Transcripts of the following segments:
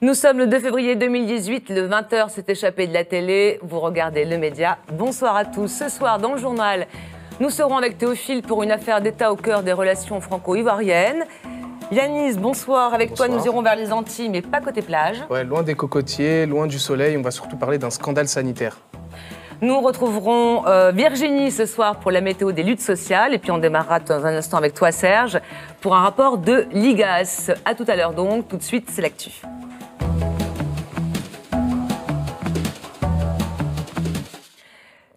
Nous sommes le 2 février 2018, le 20h s'est échappé de la télé, vous regardez le média. Bonsoir à tous. Ce soir, dans le journal, nous serons avec Théophile pour une affaire d'État au cœur des relations franco-ivoiriennes. Yanis, bonsoir. Avec toi, nous irons vers les Antilles, mais pas côté plage. Ouais, loin des cocotiers, loin du soleil, on va surtout parler d'un scandale sanitaire. Nous retrouverons Virginie ce soir pour la météo des luttes sociales. Et puis on démarrera dans un instant avec toi, Serge, pour un rapport de l'IGAS. À tout à l'heure donc. Tout de suite, c'est l'actu.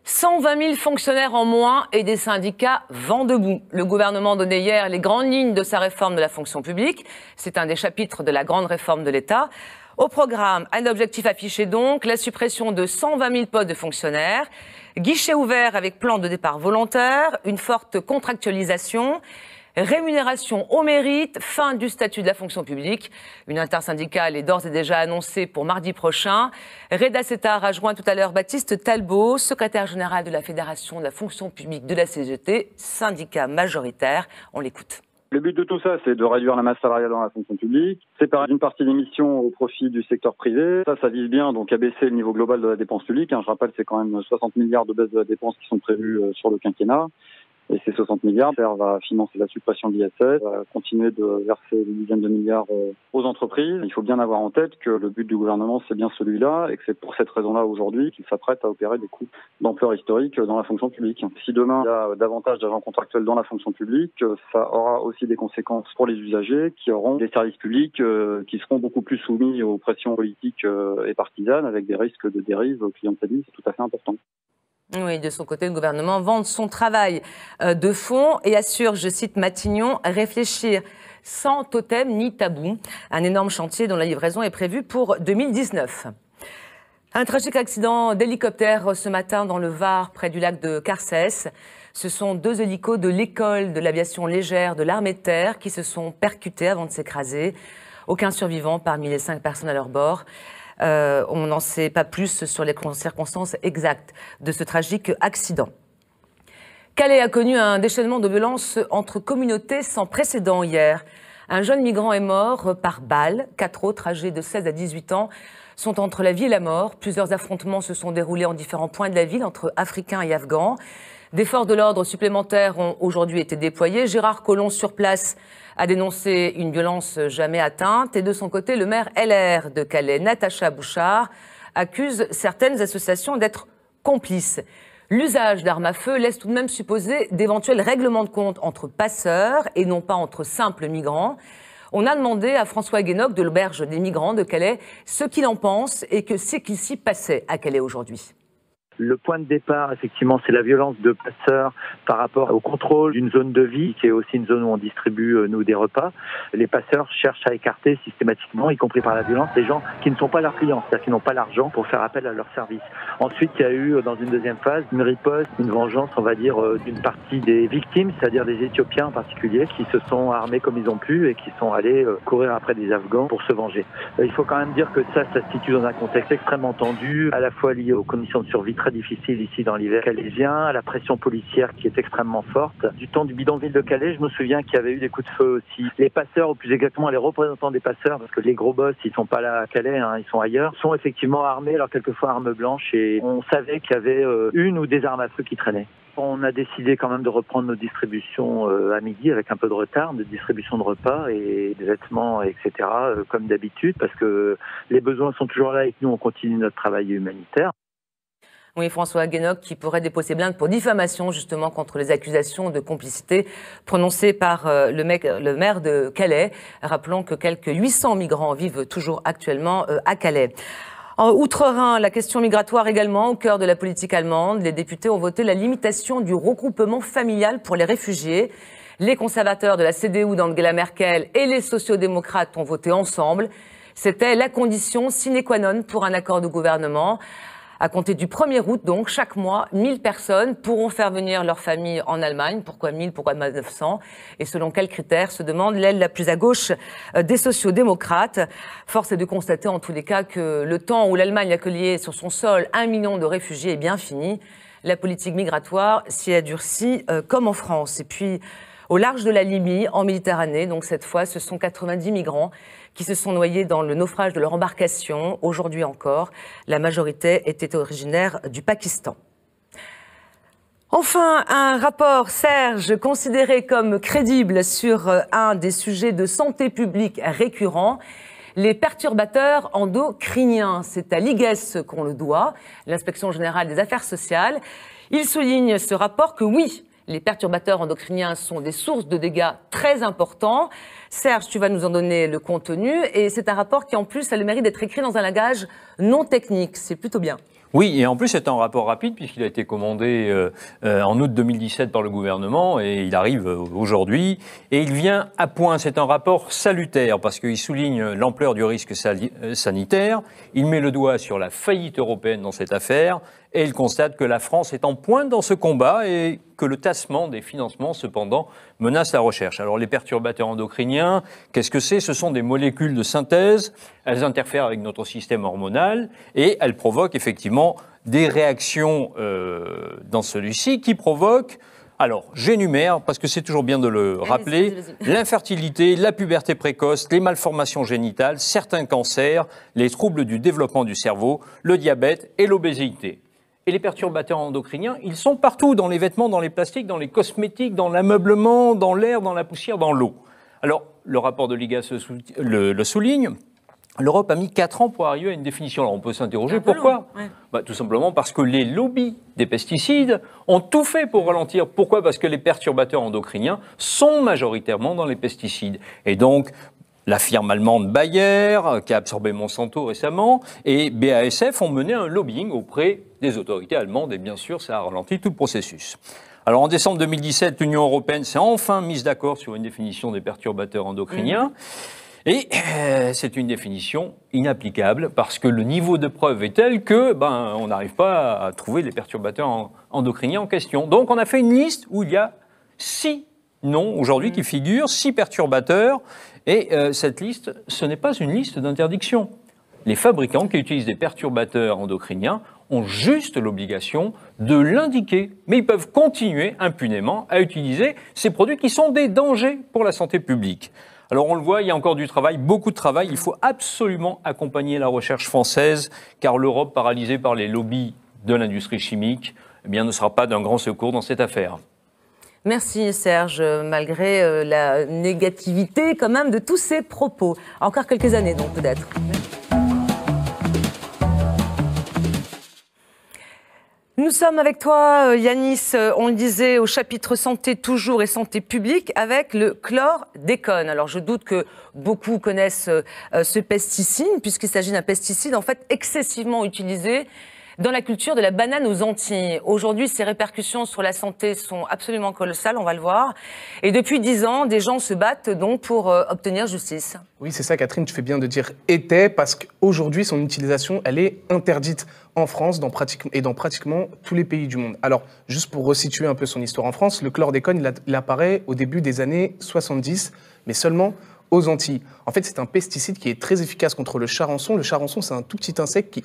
« 120 000 fonctionnaires en moins et des syndicats vent debout. Le gouvernement donnait hier les grandes lignes de sa réforme de la fonction publique. C'est un des chapitres de la grande réforme de l'État. Au programme, un objectif affiché donc, la suppression de 120 000 postes de fonctionnaires, guichet ouvert avec plan de départ volontaire, une forte contractualisation, rémunération au mérite, fin du statut de la fonction publique. Une intersyndicale est d'ores et déjà annoncée pour mardi prochain. Reda Settar a rejoint tout à l'heure Baptiste Talbot, secrétaire général de la Fédération de la fonction publique de la CGT, syndicat majoritaire. On l'écoute. Le but de tout ça, c'est de réduire la masse salariale dans la fonction publique, séparer une partie des missions au profit du secteur privé. Ça vise bien donc à baisser le niveau global de la dépense publique. Je rappelle, c'est quand même 60 milliards de baisse de la dépense qui sont prévus sur le quinquennat. Et ces 60 milliards servent à financer la suppression de l'ISF, à continuer de verser des dizaines de milliards aux entreprises. Il faut bien avoir en tête que le but du gouvernement, c'est bien celui-là, et que c'est pour cette raison-là aujourd'hui qu'il s'apprête à opérer des coupes d'ampleur historique dans la fonction publique. Si demain il y a davantage d'agents contractuels dans la fonction publique, ça aura aussi des conséquences pour les usagers qui auront des services publics qui seront beaucoup plus soumis aux pressions politiques et partisanes, avec des risques de dérive clientélistes tout à fait importants. Oui, de son côté, le gouvernement vante son travail de fond et assure, je cite Matignon, réfléchir sans totem ni tabou. Un énorme chantier dont la livraison est prévue pour 2019. Un tragique accident d'hélicoptère ce matin dans le Var, près du lac de Carcès. Ce sont 2 hélicos de l'école de l'aviation légère de l'armée de terre qui se sont percutés avant de s'écraser. Aucun survivant parmi les 5 personnes à leur bord. On n'en sait pas plus sur les circonstances exactes de ce tragique accident. Calais a connu un déchaînement de violence entre communautés sans précédent hier. Un jeune migrant est mort par balle. 4 autres, âgés de 16 à 18 ans, sont entre la vie et la mort. Plusieurs affrontements se sont déroulés en différents points de la ville entre Africains et Afghans. Des forces de l'ordre supplémentaires ont aujourd'hui été déployés. Gérard Collomb, sur place, a dénoncé une violence jamais atteinte. Et de son côté, le maire LR de Calais, Natacha Bouchard, accuse certaines associations d'être complices. L'usage d'armes à feu laisse tout de même supposer d'éventuels règlements de compte entre passeurs et non pas entre simples migrants. On a demandé à François Guénoc de l'auberge des migrants de Calais ce qu'il en pense et que c'est qu'il s'y passait à Calais aujourd'hui. Le point de départ, effectivement, c'est la violence de passeurs par rapport au contrôle d'une zone de vie, qui est aussi une zone où on distribue, nous, des repas. Les passeurs cherchent à écarter systématiquement, y compris par la violence, les gens qui ne sont pas leurs clients, c'est-à-dire qui n'ont pas l'argent pour faire appel à leurs services. Ensuite, il y a eu, dans une deuxième phase, une riposte, une vengeance, on va dire, d'une partie des victimes, c'est-à-dire des Éthiopiens en particulier, qui se sont armés comme ils ont pu et qui sont allés courir après des Afghans pour se venger. Il faut quand même dire que ça se situe dans un contexte extrêmement tendu, à la fois lié aux conditions de survie très difficile ici dans l'hiver calaisien, à la pression policière qui est extrêmement forte. Du temps du bidonville de Calais, je me souviens qu'il y avait eu des coups de feu aussi. Les passeurs, ou plus exactement les représentants des passeurs, parce que les gros boss, ils sont pas là à Calais, ils sont ailleurs, sont effectivement armés, alors quelquefois armes blanches, et on savait qu'il y avait une ou des armes à feu qui traînaient. On a décidé quand même de reprendre nos distributions à midi avec un peu de retard, de distribution de repas et de vêtements, etc., comme d'habitude, parce que les besoins sont toujours là et que nous, on continue notre travail humanitaire. Oui, François Guénoc qui pourrait déposer plainte pour diffamation justement contre les accusations de complicité prononcées par le maire de Calais. Rappelons que quelques 800 migrants vivent toujours actuellement à Calais. En Outre-Rhin, la question migratoire également au cœur de la politique allemande. Les députés ont voté la limitation du regroupement familial pour les réfugiés. Les conservateurs de la CDU d'Angela Merkel et les sociodémocrates ont voté ensemble. C'était la condition sine qua non pour un accord de gouvernement. À compter du 1er août, donc, chaque mois, 1000 personnes pourront faire venir leur famille en Allemagne. Pourquoi 1000, pourquoi 900? Et selon quels critères, se demande l'aile la plus à gauche des sociodémocrates. Force est de constater, en tous les cas, que le temps où l'Allemagne accueillait sur son sol 1 million de réfugiés est bien fini. La politique migratoire s'y a durcie comme en France. Et puis, au large de la Libye, en Méditerranée. Donc cette fois, ce sont 90 migrants qui se sont noyés dans le naufrage de leur embarcation. Aujourd'hui encore, la majorité était originaire du Pakistan. Enfin, un rapport, Serge, considéré comme crédible sur un des sujets de santé publique récurrents, les perturbateurs endocriniens. C'est à l'IGES qu'on le doit, l'Inspection générale des affaires sociales. Il souligne ce rapport que oui, les perturbateurs endocriniens sont des sources de dégâts très importants. Serge, tu vas nous en donner le contenu. Et c'est un rapport qui, en plus, a le mérite d'être écrit dans un langage non technique. C'est plutôt bien. Oui, et en plus c'est un rapport rapide puisqu'il a été commandé en août 2017 par le gouvernement et il arrive aujourd'hui et il vient à point. C'est un rapport salutaire parce qu'il souligne l'ampleur du risque sanitaire, il met le doigt sur la faillite européenne dans cette affaire et il constate que la France est en pointe dans ce combat et que le tassement des financements cependant menace la recherche. Alors les perturbateurs endocriniens, qu'est-ce que c'est ? Ce sont des molécules de synthèse, elles interfèrent avec notre système hormonal et elles provoquent effectivement des réactions dans celui-ci qui provoquent, alors j'énumère parce que c'est toujours bien de le rappeler, l'infertilité, la puberté précoce, les malformations génitales, certains cancers, les troubles du développement du cerveau, le diabète et l'obésité. Et les perturbateurs endocriniens, ils sont partout, dans les vêtements, dans les plastiques, dans les cosmétiques, dans l'ameublement, dans l'air, dans la poussière, dans l'eau. Alors, le rapport de l'IGAS le souligne. L'Europe a mis 4 ans pour arriver à une définition. Alors, on peut s'interroger pourquoi ? Tout simplement parce que les lobbies des pesticides ont tout fait pour ralentir. Pourquoi ? Parce que les perturbateurs endocriniens sont majoritairement dans les pesticides. Et donc, la firme allemande Bayer, qui a absorbé Monsanto récemment, et BASF ont mené un lobbying auprès des autorités allemandes, et bien sûr, ça a ralenti tout le processus. Alors, en décembre 2017, l'Union européenne s'est enfin mise d'accord sur une définition des perturbateurs endocriniens, et c'est une définition inapplicable, parce que le niveau de preuve est tel que, on n'arrive pas à trouver les perturbateurs endocriniens en question. Donc, on a fait une liste où il y a 6 noms aujourd'hui qui figurent, 6 perturbateurs, et cette liste, ce n'est pas une liste d'interdiction. Les fabricants qui utilisent des perturbateurs endocriniens ont juste l'obligation de l'indiquer, mais ils peuvent continuer impunément à utiliser ces produits qui sont des dangers pour la santé publique. Alors on le voit, il y a encore du travail, beaucoup de travail. Il faut absolument accompagner la recherche française, car l'Europe, paralysée par les lobbies de l'industrie chimique, ne sera pas d'un grand secours dans cette affaire. Merci Serge, malgré la négativité quand même de tous ces propos. Encore quelques années donc peut-être. Nous sommes avec toi Yanis, on le disait au chapitre santé toujours et santé publique avec le chlordécone. Alors je doute que beaucoup connaissent ce pesticide puisqu'il s'agit d'un pesticide en fait excessivement utilisé dans la culture de la banane aux Antilles. Aujourd'hui, ses répercussions sur la santé sont absolument colossales, on va le voir. Et depuis 10 ans, des gens se battent donc pour obtenir justice. Oui, c'est ça, Catherine, tu fais bien de dire « était » parce qu'aujourd'hui, son utilisation, elle est interdite en France et dans pratiquement tous les pays du monde. Alors, juste pour resituer un peu son histoire en France, le chlordécone, il apparaît au début des années 70, mais seulement aux Antilles. En fait, c'est un pesticide qui est très efficace contre le charançon. Le charançon, c'est un tout petit insecte qui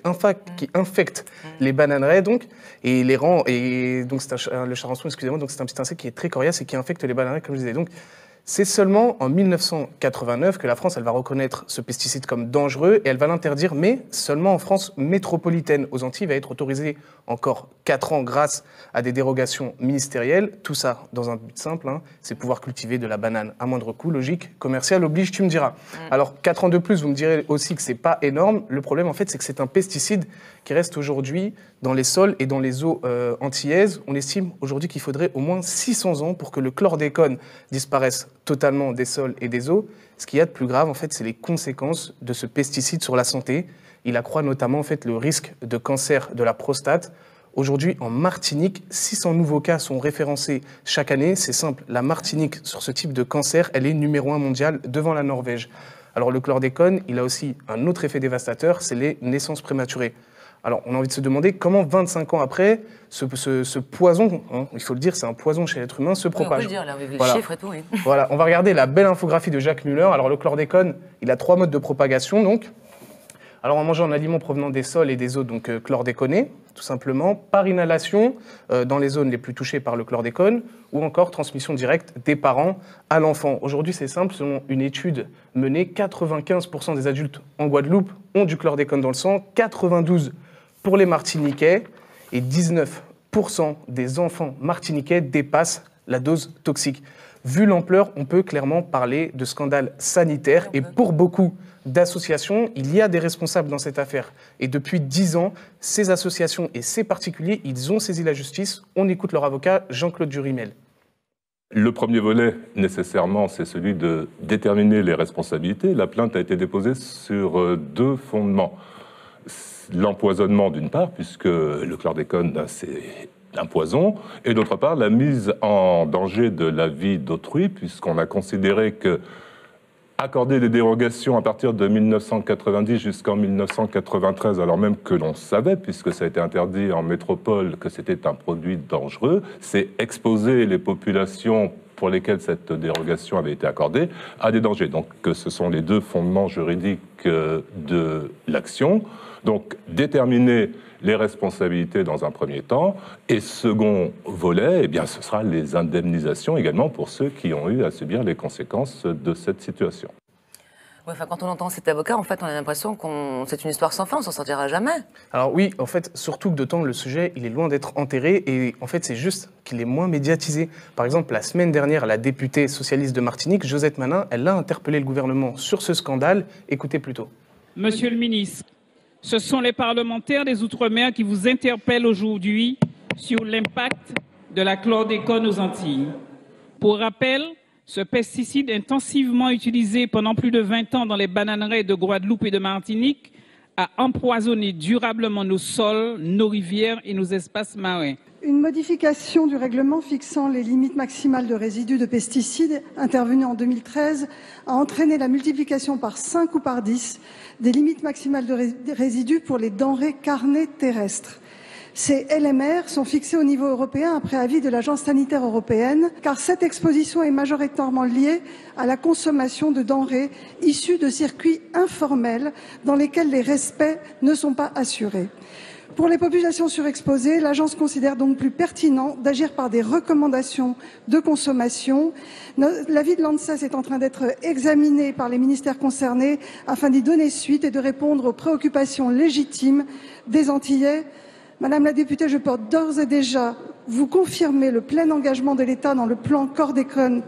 infecte les bananeraies, donc, et les rend. Et donc, le charançon, excusez-moi, donc c'est un petit insecte qui est très coriace et qui infecte les bananeraies, comme je disais. Donc, c'est seulement en 1989 que la France, elle va reconnaître ce pesticide comme dangereux et elle va l'interdire, mais seulement en France métropolitaine. Aux Antilles, il va être autorisé encore 4 ans grâce à des dérogations ministérielles. Tout ça dans un but simple, c'est pouvoir cultiver de la banane à moindre coût. Logique, commerciale oblige, tu me diras. Alors, 4 ans de plus, vous me direz aussi que c'est pas énorme. Le problème, en fait, c'est que c'est un pesticide qui reste aujourd'hui dans les sols et dans les eaux antillaises. On estime aujourd'hui qu'il faudrait au moins 600 ans pour que le chlordécone disparaisse totalement des sols et des eaux. Ce qu'il y a de plus grave, en fait, c'est les conséquences de ce pesticide sur la santé. Il accroît notamment en fait, le risque de cancer de la prostate. Aujourd'hui, en Martinique, 600 nouveaux cas sont référencés chaque année. C'est simple, la Martinique, sur ce type de cancer, elle est numéro 1 mondial devant la Norvège. Alors le chlordécone, il a aussi un autre effet dévastateur, c'est les naissances prématurées. Alors, on a envie de se demander comment, 25 ans après, ce poison, il faut le dire, c'est un poison chez l'être humain, se propage. Oui, on peut le dire, là, les chiffres et tout, oui. Voilà, on va regarder la belle infographie de Jacques Muller. Alors, le chlordécone, il a 3 modes de propagation, donc. Alors en mangeant un aliment provenant des sols et des eaux, donc chlordéconé, tout simplement, par inhalation dans les zones les plus touchées par le chlordécone, ou encore transmission directe des parents à l'enfant. Aujourd'hui, c'est simple, selon une étude menée, 95% des adultes en Guadeloupe ont du chlordécone dans le sang, 92% pour les Martiniquais, et 19% des enfants martiniquais dépassent la dose toxique. Vu l'ampleur, on peut clairement parler de scandale sanitaire, et pour beaucoup d'associations, il y a des responsables dans cette affaire. Et depuis 10 ans, ces associations et ces particuliers, ils ont saisi la justice. On écoute leur avocat, Jean-Claude Durimel. Le premier volet, nécessairement, c'est celui de déterminer les responsabilités. La plainte a été déposée sur 2 fondements. L'empoisonnement d'une part, puisque le chlordécone, c'est un poison, et d'autre part, la mise en danger de la vie d'autrui, puisqu'on a considéré que accorder des dérogations à partir de 1990 jusqu'en 1993, alors même que l'on savait, puisque ça a été interdit en métropole, que c'était un produit dangereux, c'est exposer les populations pour lesquelles cette dérogation avait été accordée à des dangers. Donc ce sont les 2 fondements juridiques de l'action. Donc déterminer les responsabilités dans un premier temps, et second volet, eh bien, ce sera les indemnisations également pour ceux qui ont eu à subir les conséquences de cette situation. Ouais, enfin, quand on entend cet avocat, en fait, on a l'impression que c'est une histoire sans fin, on s'en sortira jamais. Alors oui, en fait, surtout que de temps, le sujet, il est loin d'être enterré, et en fait, c'est juste qu'il est moins médiatisé. Par exemple, la semaine dernière, la députée socialiste de Martinique, Josette Manin, elle a interpellé le gouvernement sur ce scandale. Écoutez plutôt. Monsieur le ministre, ce sont les parlementaires des Outre-mer qui vous interpellent aujourd'hui sur l'impact de la chlordécone aux Antilles. Pour rappel, ce pesticide intensivement utilisé pendant plus de 20 ans dans les bananeraies de Guadeloupe et de Martinique a empoisonné durablement nos sols, nos rivières et nos espaces marins. Une modification du règlement fixant les limites maximales de résidus de pesticides intervenue en 2013 a entraîné la multiplication par 5 ou par 10 des limites maximales de résidus pour les denrées carnées terrestres. Ces LMR sont fixés au niveau européen après avis de l'Agence sanitaire européenne, car cette exposition est majoritairement liée à la consommation de denrées issues de circuits informels dans lesquels les respects ne sont pas assurés. Pour les populations surexposées, l'agence considère donc plus pertinent d'agir par des recommandations de consommation. L'avis de l'ANSES est en train d'être examiné par les ministères concernés afin d'y donner suite et de répondre aux préoccupations légitimes des Antillais. Madame la députée, je peux d'ores et déjà vous confirmer le plein engagement de l'État dans le plan chlordécone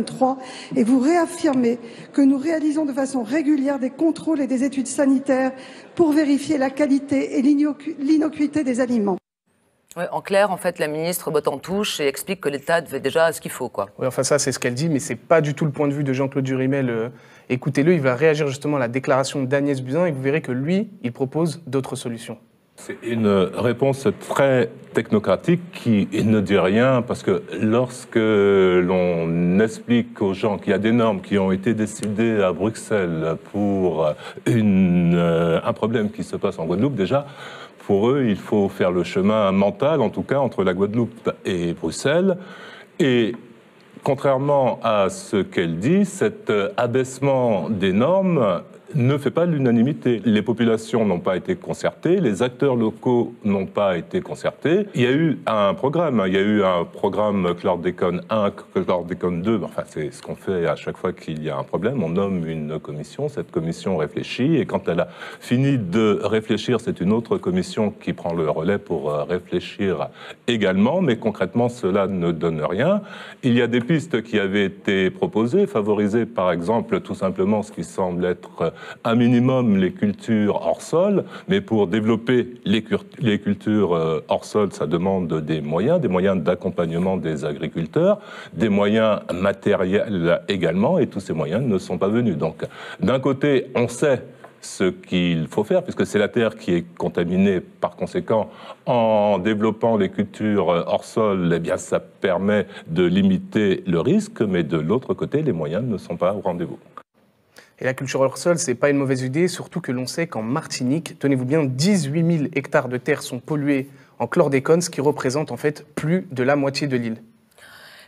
3 et vous réaffirmer que nous réalisons de façon régulière des contrôles et des études sanitaires pour vérifier la qualité et l'innocuité des aliments. Ouais, en clair, en fait, la ministre botte en touche et explique que l'État fait déjà ce qu'il faut, quoi. Oui, enfin ça, c'est ce qu'elle dit, mais c'est pas du tout le point de vue de Jean-Claude Durimel. Écoutez-le, il va réagir justement à la déclaration d'Agnès Buzyn et vous verrez que lui, il propose d'autres solutions. C'est une réponse très technocratique qui ne dit rien, parce que lorsque l'on explique aux gens qu'il y a des normes qui ont été décidées à Bruxelles pour un problème qui se passe en Guadeloupe, déjà, pour eux, il faut faire le chemin mental, en tout cas, entre la Guadeloupe et Bruxelles. Et contrairement à ce qu'elle dit, cet abaissement des normes ne fait pas l'unanimité. Les populations n'ont pas été concertées, les acteurs locaux n'ont pas été concertés. Il y a eu un programme, chlordécone 1, chlordécone 2, enfin c'est ce qu'on fait à chaque fois qu'il y a un problème, on nomme une commission, cette commission réfléchit, et quand elle a fini de réfléchir, c'est une autre commission qui prend le relais pour réfléchir également, mais concrètement cela ne donne rien. Il y a des pistes qui avaient été proposées, favoriser par exemple tout simplement ce qui semble être un minimum les cultures hors sol, mais pour développer les cultures hors sol, ça demande des moyens d'accompagnement des agriculteurs, des moyens matériels également, et tous ces moyens ne sont pas venus. Donc, d'un côté, on sait ce qu'il faut faire, puisque c'est la terre qui est contaminée. Par conséquent, en développant les cultures hors sol, eh bien, ça permet de limiter le risque, mais de l'autre côté, les moyens ne sont pas au rendez-vous. Et la culture hors sol, c'est pas une mauvaise idée, surtout que l'on sait qu'en Martinique, tenez-vous bien, 18 000 hectares de terre sont pollués en chlordécone, ce qui représente en fait plus de la moitié de l'île.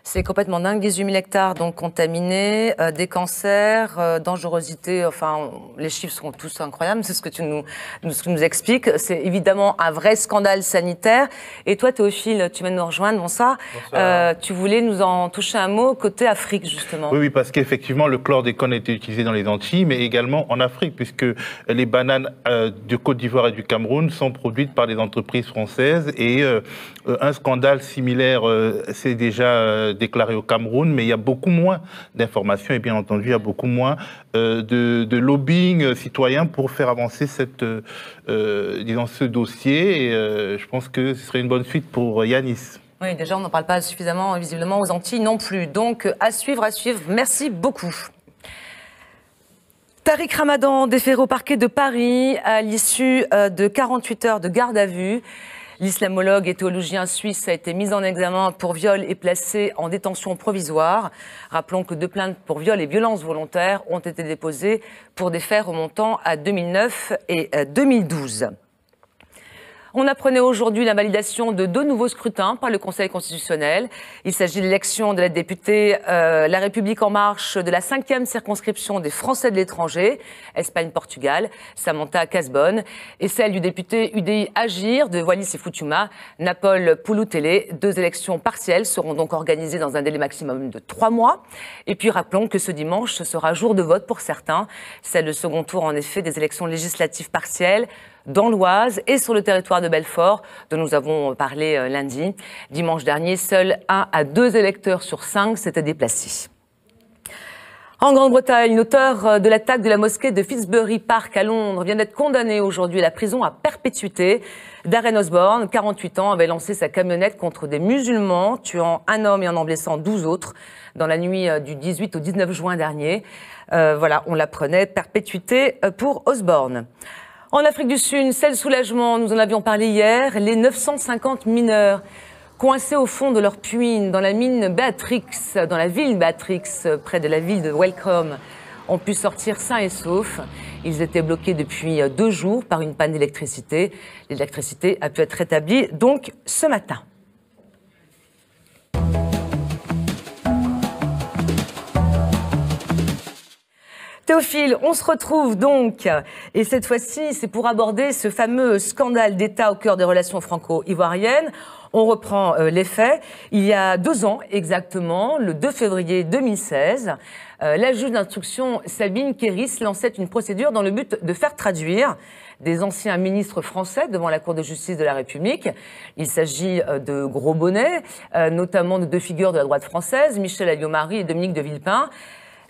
C'est complètement dingue, 18 000 hectares donc contaminés, des cancers, dangerosité, enfin les chiffres sont tous incroyables, c'est ce que tu nous expliques. C'est évidemment un vrai scandale sanitaire. Et toi Théophile, tu viens de nous rejoindre, bonsoir. Tu voulais nous en toucher un mot côté Afrique justement. Oui, parce qu'effectivement le chlordécone a été utilisé dans les Antilles, mais également en Afrique, puisque les bananes de Côte d'Ivoire et du Cameroun sont produites par des entreprises françaises et un scandale similaire s'est déjà déclaré au Cameroun, mais il y a beaucoup moins d'informations et bien entendu il y a beaucoup moins de lobbying citoyen pour faire avancer disons, ce dossier et je pense que ce serait une bonne suite pour Yanis. Oui, déjà on n'en parle pas suffisamment visiblement aux Antilles non plus, donc à suivre, merci beaucoup. Tariq Ramadan déféré au parquet de Paris à l'issue de 48 heures de garde à vue. L'islamologue et théologien suisse a été mis en examen pour viol et placé en détention provisoire. Rappelons que 2 plaintes pour viol et violences volontaires ont été déposées pour des faits remontant à 2009 et 2012. On apprenait aujourd'hui la validation de 2 nouveaux scrutins par le Conseil constitutionnel. Il s'agit de l'élection de la députée La République En Marche de la 5e circonscription des Français de l'étranger, Espagne-Portugal, Samantha Casbonne, et celle du député UDI Agir de Wallis et Futuna, Napol Pouloutélé. 2 élections partielles seront donc organisées dans un délai maximum de 3 mois. Et puis rappelons que ce dimanche, ce sera jour de vote pour certains. C'est le second tour en effet des élections législatives partielles dans l'Oise et sur le territoire de Belfort, dont nous avons parlé lundi. Dimanche dernier, seuls 1 à 2 électeurs sur 5 s'étaient déplacés. En Grande-Bretagne, l'auteur de l'attaque de la mosquée de Finsbury Park à Londres vient d'être condamné aujourd'hui à la prison à perpétuité. Darren Osborne, 48 ans, avait lancé sa camionnette contre des musulmans, tuant un homme et en blessant 12 autres dans la nuit du 18 au 19 juin dernier. Voilà, on l'apprenait, perpétuité pour Osborne. En Afrique du Sud, c'est le soulagement, nous en avions parlé hier, les 950 mineurs coincés au fond de leur puits dans la mine Béatrix, dans la ville Béatrix, près de la ville de Welcome, ont pu sortir sains et saufs. Ils étaient bloqués depuis 2 jours par une panne d'électricité. L'électricité a pu être rétablie donc ce matin. Théophile, on se retrouve donc, et cette fois-ci, c'est pour aborder ce fameux scandale d'État au cœur des relations franco-ivoiriennes. On reprend les faits. Il y a 2 ans exactement, le 2 février 2016, la juge d'instruction Sabine Kéris lançait une procédure dans le but de faire traduire des anciens ministres français devant la Cour de justice de la République. Il s'agit de gros bonnets, notamment de 2 figures de la droite française, Michel Alliot-Marie et Dominique de Villepin.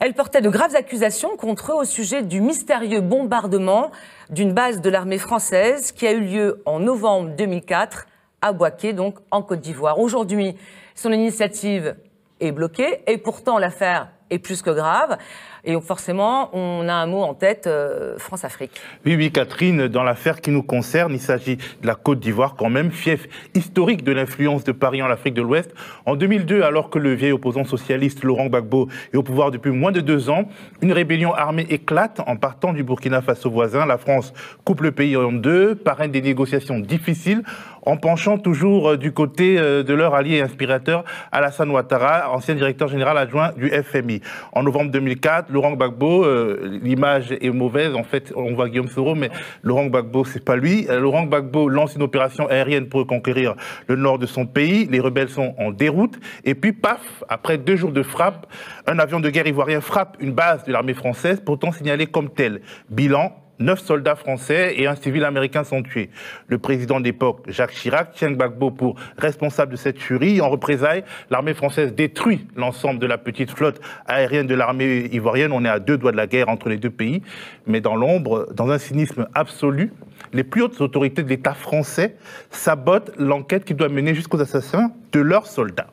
Elle portait de graves accusations contre eux au sujet du mystérieux bombardement d'une base de l'armée française qui a eu lieu en novembre 2004 à Bouaké, donc en Côte d'Ivoire. Aujourd'hui, son initiative est bloquée et pourtant l'affaire est plus que grave. Et forcément, on a un mot en tête, France-Afrique. Oui, Catherine, dans l'affaire qui nous concerne, il s'agit de la Côte d'Ivoire quand même, fief historique de l'influence de Paris en Afrique de l'Ouest. En 2002, alors que le vieil opposant socialiste Laurent Gbagbo est au pouvoir depuis moins de 2 ans, une rébellion armée éclate en partant du Burkina Faso voisin. La France coupe le pays en 2, parraine des négociations difficiles, en penchant toujours du côté de leur allié et inspirateur Alassane Ouattara, ancien directeur général adjoint du FMI. En novembre 2004, Laurent Gbagbo, l'image est mauvaise, en fait, on voit Guillaume Soro, mais Laurent Gbagbo, c'est pas lui. Laurent Gbagbo lance une opération aérienne pour conquérir le nord de son pays. Les rebelles sont en déroute. Et puis, paf, après 2 jours de frappe, un avion de guerre ivoirien frappe une base de l'armée française, pourtant signalée comme telle. Bilan: 9 soldats français et un civil américain sont tués. Le président d'époque, Jacques Chirac, tient Gbagbo pour responsable de cette tuerie. En représailles, l'armée française détruit l'ensemble de la petite flotte aérienne de l'armée ivoirienne. On est à 2 doigts de la guerre entre les 2 pays. Mais dans l'ombre, dans un cynisme absolu, les plus hautes autorités de l'État français sabotent l'enquête qui doit mener jusqu'aux assassins de leurs soldats.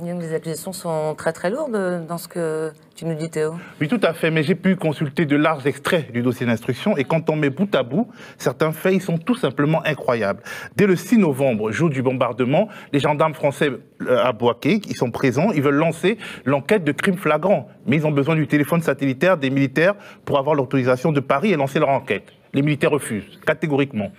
Les accusations sont très très lourdes dans ce que tu nous dis, Théo. Oui, tout à fait, mais j'ai pu consulter de larges extraits du dossier d'instruction et quand on met bout à bout, certains faits, ils sont tout simplement incroyables. Dès le 6 novembre, jour du bombardement, les gendarmes français à Bouaké, ils sont présents, ils veulent lancer l'enquête de crimes flagrants, mais ils ont besoin du téléphone satellitaire des militaires pour avoir l'autorisation de Paris et lancer leur enquête. Les militaires refusent, catégoriquement.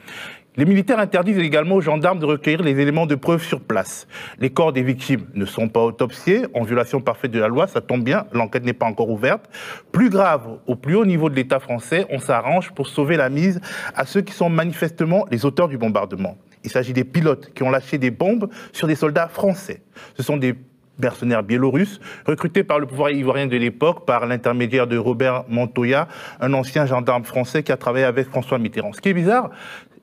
Les militaires interdisent également aux gendarmes de recueillir les éléments de preuve sur place. Les corps des victimes ne sont pas autopsiés, en violation parfaite de la loi, ça tombe bien, l'enquête n'est pas encore ouverte. Plus grave, au plus haut niveau de l'État français, on s'arrange pour sauver la mise à ceux qui sont manifestement les auteurs du bombardement. Il s'agit des pilotes qui ont lâché des bombes sur des soldats français. Ce sont des mercenaires biélorusses, recrutés par le pouvoir ivoirien de l'époque, par l'intermédiaire de Robert Montoya, un ancien gendarme français qui a travaillé avec François Mitterrand. Ce qui est bizarre,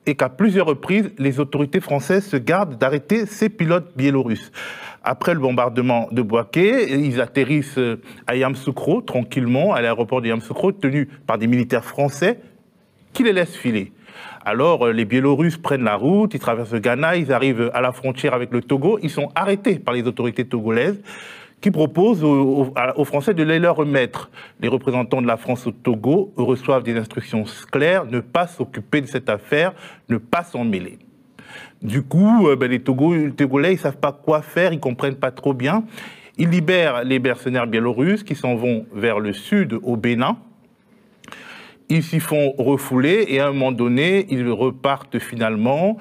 et qu'à plusieurs reprises, les autorités françaises se gardent d'arrêter ces pilotes biélorusses. Après le bombardement de Bouaké, ils atterrissent à Yamoussoukro, tranquillement, à l'aéroport de Yamoussoukro, tenus par des militaires français qui les laissent filer. Alors, les Biélorusses prennent la route, ils traversent le Ghana, ils arrivent à la frontière avec le Togo, ils sont arrêtés par les autorités togolaises, qui propose aux Français de les leur remettre. Les représentants de la France au Togo reçoivent des instructions claires, ne pas s'occuper de cette affaire, ne pas s'en mêler. Du coup, les Togolais, ils ne savent pas quoi faire, ils ne comprennent pas trop bien. Ils libèrent les mercenaires biélorusses qui s'en vont vers le sud, au Bénin. Ils s'y font refouler et à un moment donné, ils repartent finalement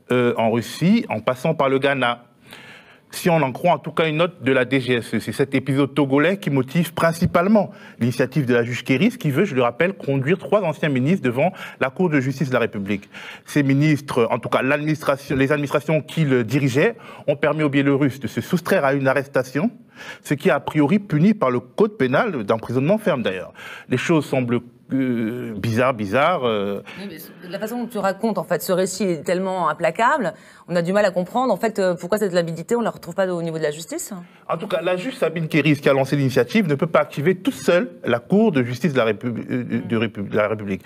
en Russie en passant par le Ghana. Si on en croit en tout cas une note de la DGSE. C'est cet épisode togolais qui motive principalement l'initiative de la juge Kéris qui veut, je le rappelle, conduire 3 anciens ministres devant la Cour de justice de la République. Ces ministres, en tout cas les administrations qu'ils dirigeaient, ont permis aux Biélorusses de se soustraire à une arrestation, ce qui est a priori puni par le code pénal d'emprisonnement ferme d'ailleurs. Les choses semblent bizarre. Oui, mais la façon dont tu racontes, en fait, ce récit est tellement implacable, on a du mal à comprendre, en fait, pourquoi cette labilité, on ne la retrouve pas au niveau de la justice. En tout cas, la juge Sabine Kéris, qui a lancé l'initiative, ne peut pas activer toute seule la Cour de justice de la République,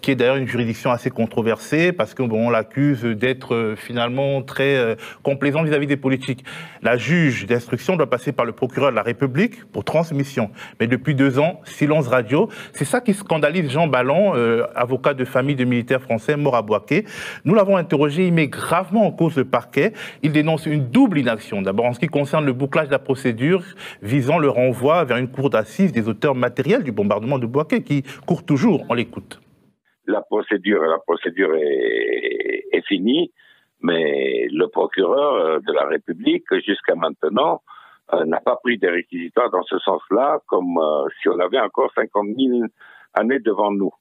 qui est d'ailleurs une juridiction assez controversée, parce qu'on l'accuse d'être finalement très complaisant vis-à-vis des politiques. La juge d'instruction doit passer par le procureur de la République pour transmission. Mais depuis 2 ans, silence radio. C'est ça qui scandalise Jean Ballon, avocat de famille de militaires français mort à Bouaké. Nous l'avons interrogé, il met gravement en cause le parquet. Il dénonce une double inaction. D'abord, en ce qui concerne le bouclage de la procédure visant le renvoi vers une cour d'assises des auteurs matériels du bombardement de Bouaké, qui court toujours. On l'écoute. La procédure est finie, mais le procureur de la République, jusqu'à maintenant, n'a pas pris des réquisitoires dans ce sens-là, comme si on avait encore 50 000 années devant nous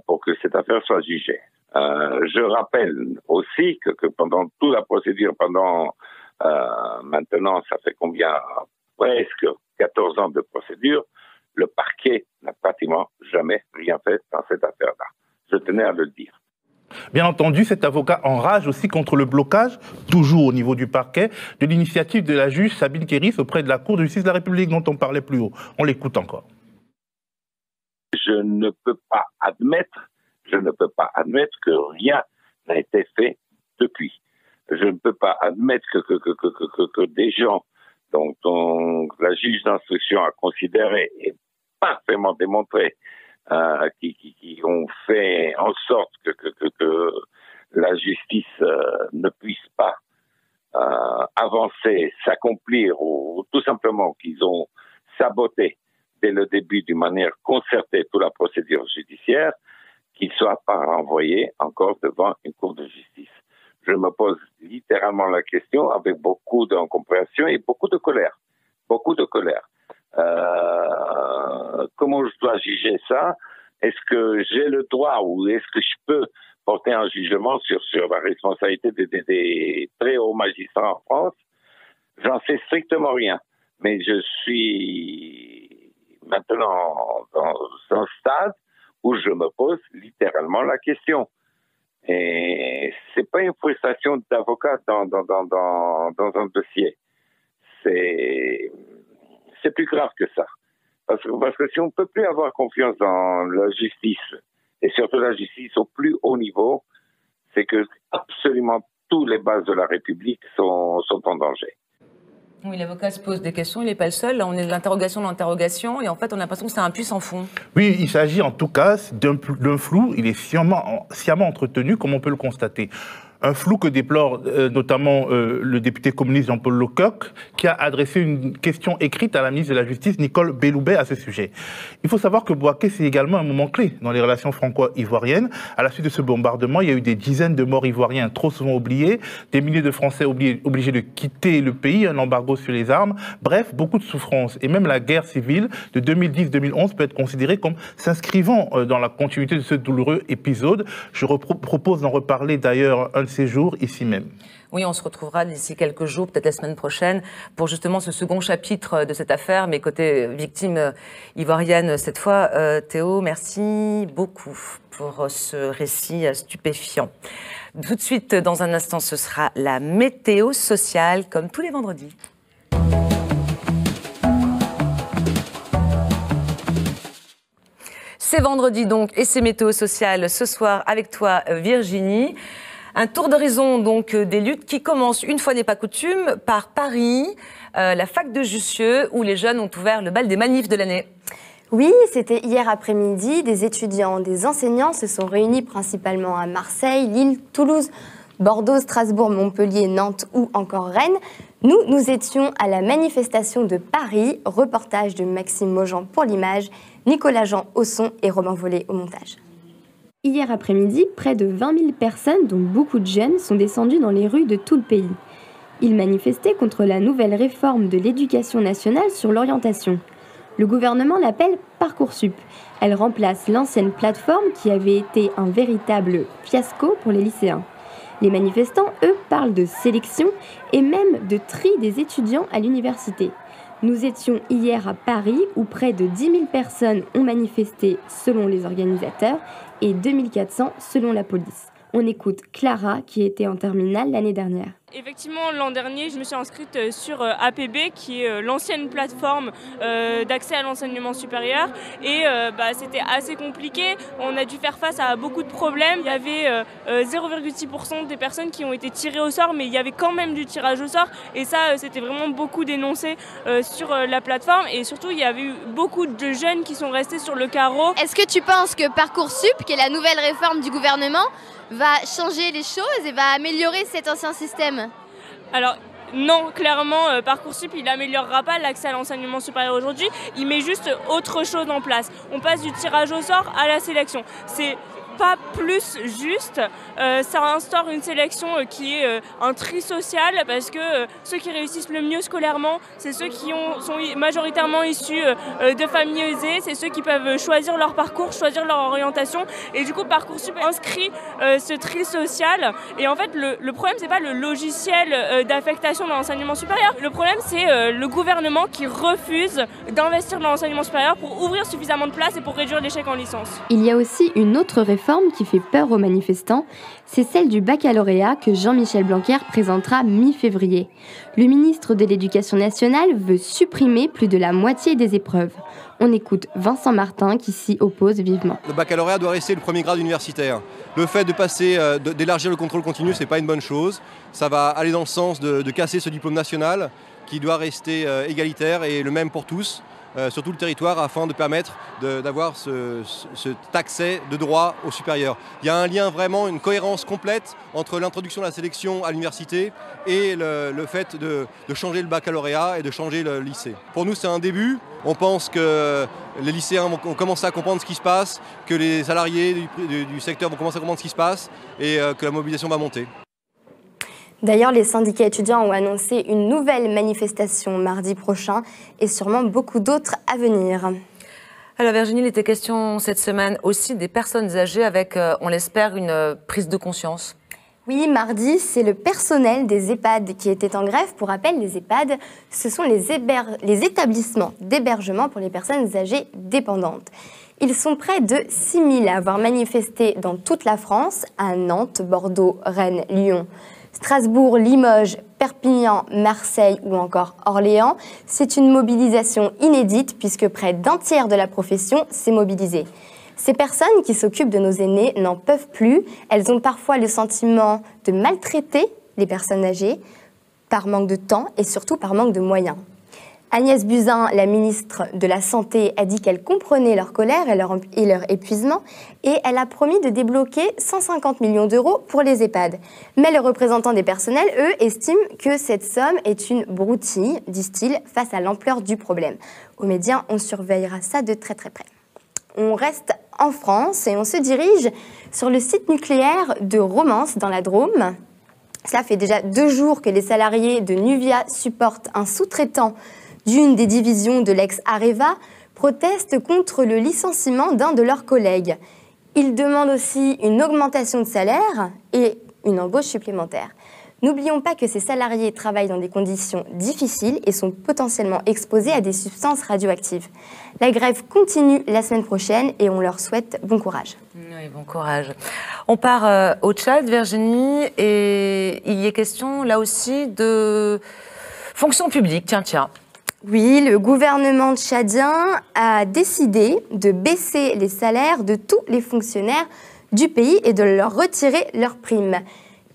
pour que cette affaire soit jugée. Je rappelle aussi que pendant toute la procédure, maintenant, ça fait combien? Presque 14 ans de procédure, le parquet n'a pratiquement jamais rien fait dans cette affaire-là. Je tenais à le dire. Bien entendu, cet avocat enrage aussi contre le blocage, toujours au niveau du parquet, de l'initiative de la juge Sabine Kéris auprès de la Cour de justice de la République dont on parlait plus haut. On l'écoute encore. Je ne peux pas admettre que rien n'a été fait depuis. Je ne peux pas admettre que des gens dont la juge d'instruction a considéré et parfaitement démontré qui ont fait en sorte que la justice ne puisse pas avancer, s'accomplir, ou tout simplement qu'ils ont saboté dès le début d'une manière concertée toute la procédure judiciaire, qu'ils ne soient pas renvoyés encore devant une cour de justice. Je me pose littéralement la question avec beaucoup d'incompréhension et beaucoup de colère. Comment je dois juger ça? Est-ce que j'ai le droit ou est-ce que je peux porter un jugement sur la responsabilité des très hauts magistrats en France? J'en sais strictement rien. Mais je suis maintenant dans un stade où je me pose littéralement la question. Et c'est pas une frustration d'avocat dans un dossier. C'est plus grave que ça. Parce que si on ne peut plus avoir confiance dans la justice, et surtout la justice au plus haut niveau, c'est que absolument toutes les bases de la République sont en danger. Oui, l'avocat se pose des questions, il n'est pas le seul. Là, on est de l'interrogation et en fait, on a l'impression que c'est un puits sans fond. Oui, il s'agit en tout cas d'un flou, il est sciemment entretenu, comme on peut le constater. Un flou que déplore notamment le député communiste Jean-Paul Lecoq, qui a adressé une question écrite à la ministre de la Justice, Nicole Belloubet, à ce sujet. Il faut savoir que Bouaké, c'est également un moment clé dans les relations franco-ivoiriennes. À la suite de ce bombardement, il y a eu des dizaines de morts ivoiriens trop souvent oubliés, des milliers de Français obligés de quitter le pays, un embargo sur les armes, bref, beaucoup de souffrances. Et même la guerre civile de 2010-2011 peut être considérée comme s'inscrivant dans la continuité de ce douloureux épisode. Je propose d'en reparler d'ailleurs un de ces jours, ici même. Oui, on se retrouvera d'ici quelques jours, peut-être la semaine prochaine, pour justement ce second chapitre de cette affaire, mais côté victime ivoirienne cette fois. Théo, merci beaucoup pour ce récit stupéfiant. Tout de suite, dans un instant, ce sera la météo sociale, comme tous les vendredis. C'est vendredi donc, et c'est météo sociale ce soir avec toi Virginie. Un tour d'horizon donc des luttes qui commence, une fois n'est pas coutume, par Paris, la fac de Jussieu, où les jeunes ont ouvert le bal des manifs de l'année. Oui, c'était hier après-midi. Des étudiants, des enseignants se sont réunis principalement à Marseille, Lille, Toulouse, Bordeaux, Strasbourg, Montpellier, Nantes ou encore Rennes. Nous étions à la manifestation de Paris. Reportage de Maxime Maujean pour l'image, Nicolas Jean au son et Robin Vollet au montage. Hier après-midi, près de 20 000 personnes, dont beaucoup de jeunes, sont descendues dans les rues de tout le pays. Ils manifestaient contre la nouvelle réforme de l'éducation nationale sur l'orientation. Le gouvernement l'appelle Parcoursup. Elle remplace l'ancienne plateforme qui avait été un véritable fiasco pour les lycéens. Les manifestants, eux, parlent de sélection et même de tri des étudiants à l'université. Nous étions hier à Paris où près de 10 000 personnes ont manifesté selon les organisateurs et 2 400 selon la police. On écoute Clara qui était en terminale l'année dernière. Effectivement, l'an dernier, je me suis inscrite sur APB, qui est l'ancienne plateforme d'accès à l'enseignement supérieur. Et c'était assez compliqué. On a dû faire face à beaucoup de problèmes. Il y avait 0,6% des personnes qui ont été tirées au sort, mais il y avait quand même du tirage au sort. Et ça, c'était vraiment beaucoup dénoncé sur la plateforme. Et surtout, il y avait eu beaucoup de jeunes qui sont restés sur le carreau. Est-ce que tu penses que Parcoursup, qui est la nouvelle réforme du gouvernement, va changer les choses et va améliorer cet ancien système? Alors non, clairement, Parcoursup, il n'améliorera pas l'accès à l'enseignement supérieur aujourd'hui. Il met juste autre chose en place. On passe du tirage au sort à la sélection. C'est pas plus juste. Ça instaure une sélection qui est un tri social, parce que ceux qui réussissent le mieux scolairement, c'est ceux qui sont majoritairement issus de familles aisées, c'est ceux qui peuvent choisir leur parcours, choisir leur orientation. Et du coup, Parcoursup inscrit ce tri social. Et en fait, le problème, c'est pas le logiciel d'affectation dans l'enseignement supérieur. Le problème, c'est le gouvernement qui refuse d'investir dans l'enseignement supérieur pour ouvrir suffisamment de places et pour réduire l'échec en licence. Il y a aussi une autre réforme qui fait peur aux manifestants, c'est celle du baccalauréat que Jean-Michel Blanquer présentera mi-février. Le ministre de l'Éducation nationale veut supprimer plus de la moitié des épreuves. On écoute Vincent Martin qui s'y oppose vivement. Le baccalauréat doit rester le premier grade universitaire. Le fait de passer, d'élargir le contrôle continu, c'est pas une bonne chose. Ça va aller dans le sens de casser ce diplôme national qui doit rester égalitaire et le même pour tous. Sur tout le territoire, afin de permettre d'avoir cet accès de droit au supérieur. Il y a un lien vraiment, une cohérence complète entre l'introduction de la sélection à l'université et le fait de changer le baccalauréat et de changer le lycée. Pour nous, c'est un début. On pense que les lycéens vont commencer à comprendre ce qui se passe, que les salariés du secteur vont commencer à comprendre ce qui se passe et que la mobilisation va monter. D'ailleurs, les syndicats étudiants ont annoncé une nouvelle manifestation mardi prochain et sûrement beaucoup d'autres à venir. Alors Virginie, il était question cette semaine aussi des personnes âgées avec, on l'espère, une prise de conscience. Oui, mardi, c'est le personnel des EHPAD qui était en grève. Pour rappel, les EHPAD, ce sont les établissements d'hébergement pour les personnes âgées dépendantes. Ils sont près de 6 000 à avoir manifesté dans toute la France, à Nantes, Bordeaux, Rennes, Lyon, Strasbourg, Limoges, Perpignan, Marseille ou encore Orléans. C'est une mobilisation inédite puisque près d'un tiers de la profession s'est mobilisée. Ces personnes qui s'occupent de nos aînés n'en peuvent plus. Elles ont parfois le sentiment de maltraiter les personnes âgées par manque de temps et surtout par manque de moyens. Agnès Buzyn, la ministre de la Santé, a dit qu'elle comprenait leur colère et leur épuisement et elle a promis de débloquer 150 millions d'euros pour les EHPAD. Mais les représentants des personnels, eux, estiment que cette somme est une broutille, disent-ils, face à l'ampleur du problème. Aux médias, on surveillera ça de très très près. On reste en France et on se dirige sur le site nucléaire de Romance dans la Drôme. Cela fait déjà 2 jours que les salariés de Nuvia supportent un sous-traitant d'une des divisions de l'ex-Areva, protestent contre le licenciement d'un de leurs collègues. Ils demandent aussi une augmentation de salaire et une embauche supplémentaire. N'oublions pas que ces salariés travaillent dans des conditions difficiles et sont potentiellement exposés à des substances radioactives. La grève continue la semaine prochaine et on leur souhaite bon courage. Oui, bon courage. On part au Tchad, Virginie, et il y est question là aussi de fonction publique. Tiens. Oui, le gouvernement tchadien a décidé de baisser les salaires de tous les fonctionnaires du pays et de leur retirer leurs primes.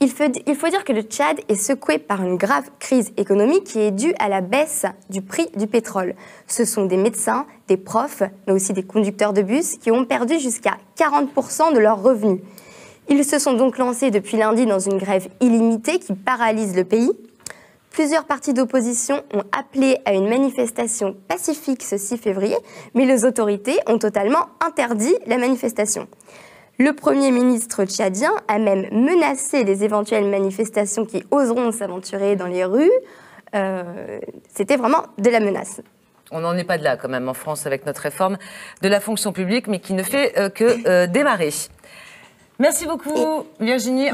Il faut dire que le Tchad est secoué par une grave crise économique qui est due à la baisse du prix du pétrole. Ce sont des médecins, des profs, mais aussi des conducteurs de bus qui ont perdu jusqu'à 40% de leurs revenus. Ils se sont donc lancés depuis lundi dans une grève illimitée qui paralyse le pays. Plusieurs partis d'opposition ont appelé à une manifestation pacifique ce 6 février, mais les autorités ont totalement interdit la manifestation. Le Premier ministre tchadien a même menacé les éventuelles manifestations qui oseront s'aventurer dans les rues. C'était vraiment de la menace. On n'en est pas de là quand même en France avec notre réforme de la fonction publique, mais qui ne fait que démarrer. Merci beaucoup, Virginie.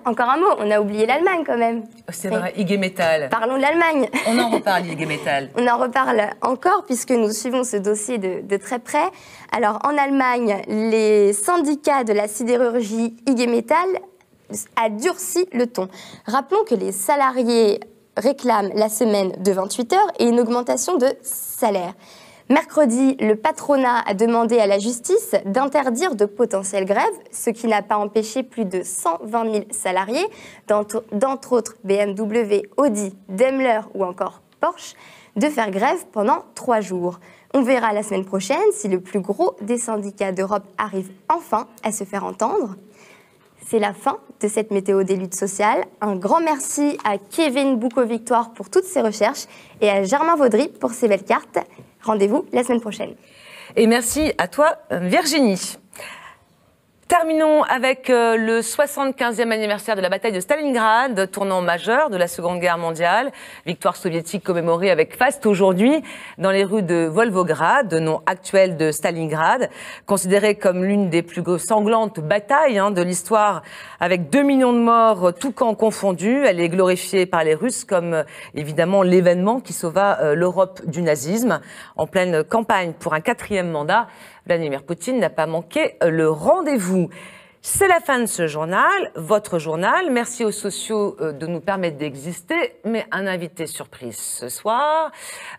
Encore un mot, on a oublié l'Allemagne quand même. C'est vrai, IG Metall. Parlons de l'Allemagne. On en reparle, IG Metall. On en reparle encore puisque nous suivons ce dossier de très près. Alors en Allemagne, les syndicats de la sidérurgie IG Metall a durci le ton. Rappelons que les salariés réclament la semaine de 28 heures et une augmentation de salaire. Mercredi, le patronat a demandé à la justice d'interdire de potentielles grèves, ce qui n'a pas empêché plus de 120 000 salariés, d'entre autres BMW, Audi, Daimler ou encore Porsche, de faire grève pendant 3 jours. On verra la semaine prochaine si le plus gros des syndicats d'Europe arrive enfin à se faire entendre. C'est la fin de cette météo des luttes sociales. Un grand merci à Kevin Boucault-Victoire pour toutes ses recherches et à Germain Vaudry pour ses belles cartes. Rendez-vous la semaine prochaine. Et merci à toi, Virginie. Terminons avec le 75e anniversaire de la bataille de Stalingrad, tournant majeur de la Seconde Guerre mondiale. Victoire soviétique commémorée avec faste aujourd'hui dans les rues de Volgograd, nom actuel de Stalingrad, considérée comme l'une des plus sanglantes batailles de l'histoire, avec 2 millions de morts, tous camps confondus. Elle est glorifiée par les Russes comme évidemment l'événement qui sauva l'Europe du nazisme. En pleine campagne pour un 4e mandat, Vladimir Poutine n'a pas manqué le rendez-vous. C'est la fin de ce journal, votre journal. Merci aux sociaux de nous permettre d'exister, mais un invité surprise ce soir,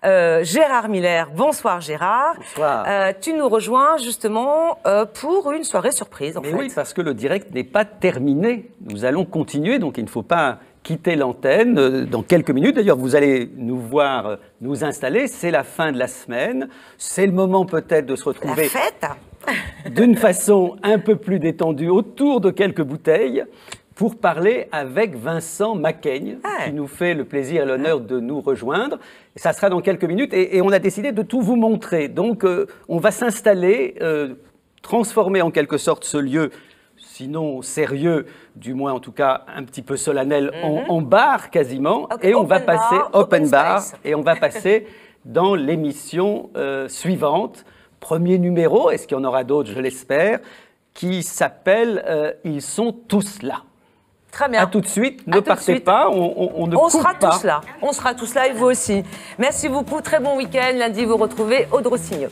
Gérard Miller. Bonsoir Gérard. Bonsoir. Tu nous rejoins justement pour une soirée surprise. Mais oui, parce que le direct n'est pas terminé. Nous allons continuer, donc il ne faut pas quitter l'antenne dans quelques minutes. D'ailleurs, vous allez nous voir nous installer. C'est la fin de la semaine. C'est le moment peut-être de se retrouver. La fête d'une façon un peu plus détendue autour de quelques bouteilles pour parler avec Vincent Macaigne, qui nous fait le plaisir et l'honneur de nous rejoindre. Et ça sera dans quelques minutes et on a décidé de tout vous montrer. Donc, on va s'installer, transformer en quelque sorte ce lieu, sinon sérieux, du moins en tout cas un petit peu solennel, en bar quasiment. Okay, et on va passer open bar et on va passer dans l'émission suivante. Premier numéro, est-ce qu'il y en aura d'autres, je l'espère, qui s'appelle Ils sont tous là. Très bien. À tout de suite, ne partez pas, on ne coupe sera pas. Tous là. On sera tous là et vous aussi. Merci beaucoup, très bon week-end. Lundi, vous retrouvez Aude Rossignol.